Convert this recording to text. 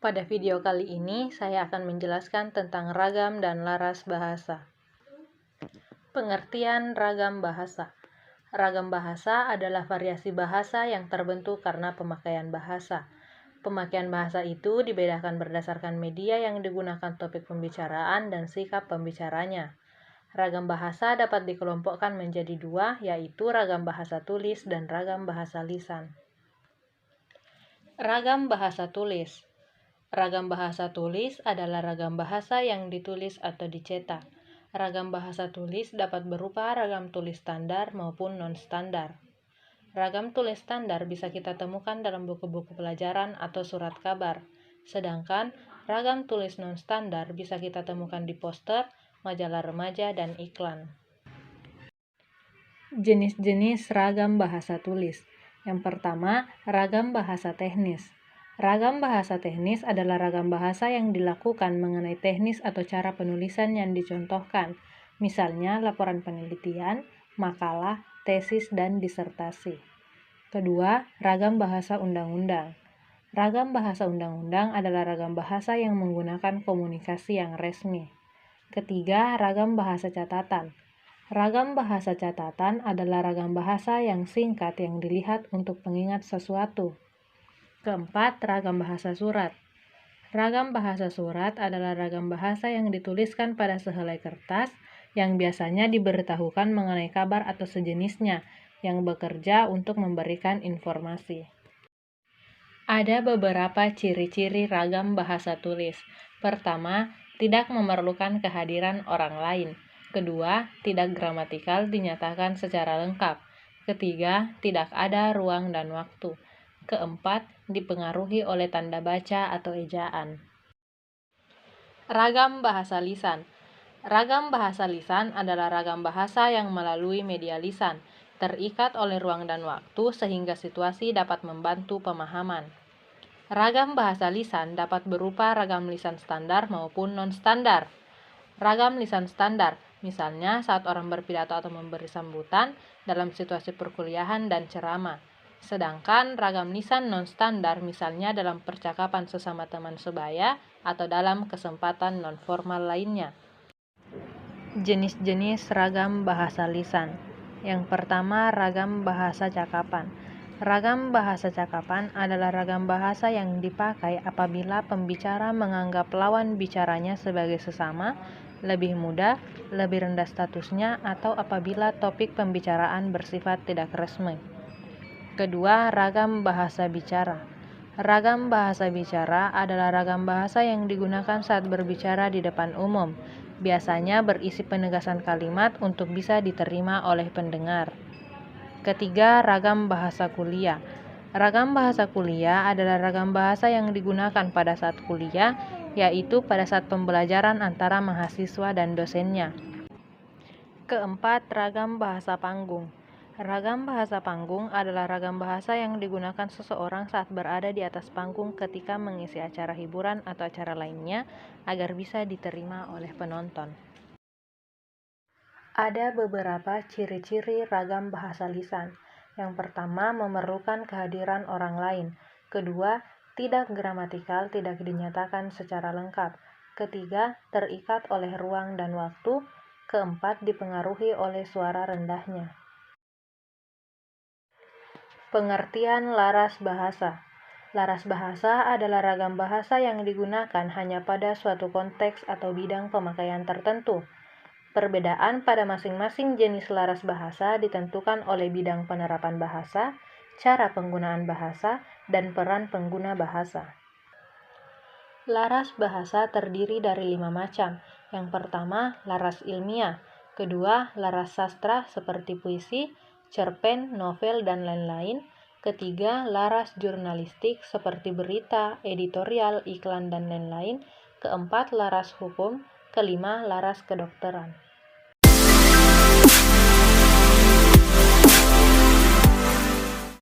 Pada video kali ini, saya akan menjelaskan tentang ragam dan laras bahasa. Pengertian ragam bahasa. Ragam bahasa adalah variasi bahasa yang terbentuk karena pemakaian bahasa. Pemakaian bahasa itu dibedakan berdasarkan media yang digunakan topik pembicaraan dan sikap pembicaranya. Ragam bahasa dapat dikelompokkan menjadi dua, yaitu ragam bahasa tulis dan ragam bahasa lisan. Ragam bahasa tulis. Ragam bahasa tulis adalah ragam bahasa yang ditulis atau dicetak. Ragam bahasa tulis dapat berupa ragam tulis standar maupun non-standar. Ragam tulis standar bisa kita temukan dalam buku-buku pelajaran atau surat kabar. Sedangkan ragam tulis non-standar bisa kita temukan di poster, majalah remaja, dan iklan. Jenis-jenis ragam bahasa tulis. Yang pertama, ragam bahasa teknis. Ragam bahasa teknis adalah ragam bahasa yang dilakukan mengenai teknis atau cara penulisan yang dicontohkan, misalnya laporan penelitian, makalah, tesis, dan disertasi. Kedua, ragam bahasa undang-undang. Ragam bahasa undang-undang adalah ragam bahasa yang menggunakan komunikasi yang resmi. Ketiga, ragam bahasa catatan. Ragam bahasa catatan adalah ragam bahasa yang singkat yang dilihat untuk pengingat sesuatu. Keempat, ragam bahasa surat. Ragam bahasa surat adalah ragam bahasa yang dituliskan pada sehelai kertas yang biasanya diberitahukan mengenai kabar atau sejenisnya yang bekerja untuk memberikan informasi. Ada beberapa ciri-ciri ragam bahasa tulis. Pertama, tidak memerlukan kehadiran orang lain. Kedua, tidak gramatikal dinyatakan secara lengkap. Ketiga, tidak ada ruang dan waktu. Keempat, dipengaruhi oleh tanda baca atau ejaan. Ragam bahasa lisan. Ragam bahasa lisan adalah ragam bahasa yang melalui media lisan, terikat oleh ruang dan waktu sehingga situasi dapat membantu pemahaman. Ragam bahasa lisan dapat berupa ragam lisan standar maupun non-standar. Ragam lisan standar, misalnya saat orang berpidato atau memberi sambutan dalam situasi perkuliahan dan ceramah. Sedangkan ragam lisan non-standar misalnya dalam percakapan sesama teman sebaya atau dalam kesempatan non-formal lainnya. Jenis-jenis ragam bahasa lisan. Yang pertama, ragam bahasa cakapan. Ragam bahasa cakapan adalah ragam bahasa yang dipakai apabila pembicara menganggap lawan bicaranya sebagai sesama, lebih muda, lebih rendah statusnya, atau apabila topik pembicaraan bersifat tidak resmi. Kedua, ragam bahasa bicara. Ragam bahasa bicara adalah ragam bahasa yang digunakan saat berbicara di depan umum, biasanya berisi penegasan kalimat untuk bisa diterima oleh pendengar. Ketiga, ragam bahasa kuliah. Ragam bahasa kuliah adalah ragam bahasa yang digunakan pada saat kuliah, yaitu pada saat pembelajaran antara mahasiswa dan dosennya. Keempat, ragam bahasa panggung. Ragam bahasa panggung adalah ragam bahasa yang digunakan seseorang saat berada di atas panggung ketika mengisi acara hiburan atau acara lainnya agar bisa diterima oleh penonton. Ada beberapa ciri-ciri ragam bahasa lisan. Yang pertama, memerlukan kehadiran orang lain. Kedua, tidak gramatikal, tidak dinyatakan secara lengkap. Ketiga, terikat oleh ruang dan waktu. Keempat, dipengaruhi oleh suara rendahnya. Pengertian laras bahasa. Laras bahasa adalah ragam bahasa yang digunakan hanya pada suatu konteks atau bidang pemakaian tertentu. Perbedaan pada masing-masing jenis laras bahasa ditentukan oleh bidang penerapan bahasa, cara penggunaan bahasa, dan peran pengguna bahasa. Laras bahasa terdiri dari 5 macam. Yang pertama, laras ilmiah. Kedua, laras sastra seperti puisi, cerpen, novel, dan lain-lain. Ketiga, laras jurnalistik seperti berita, editorial, iklan, dan lain-lain. Keempat, laras hukum. Kelima, laras kedokteran.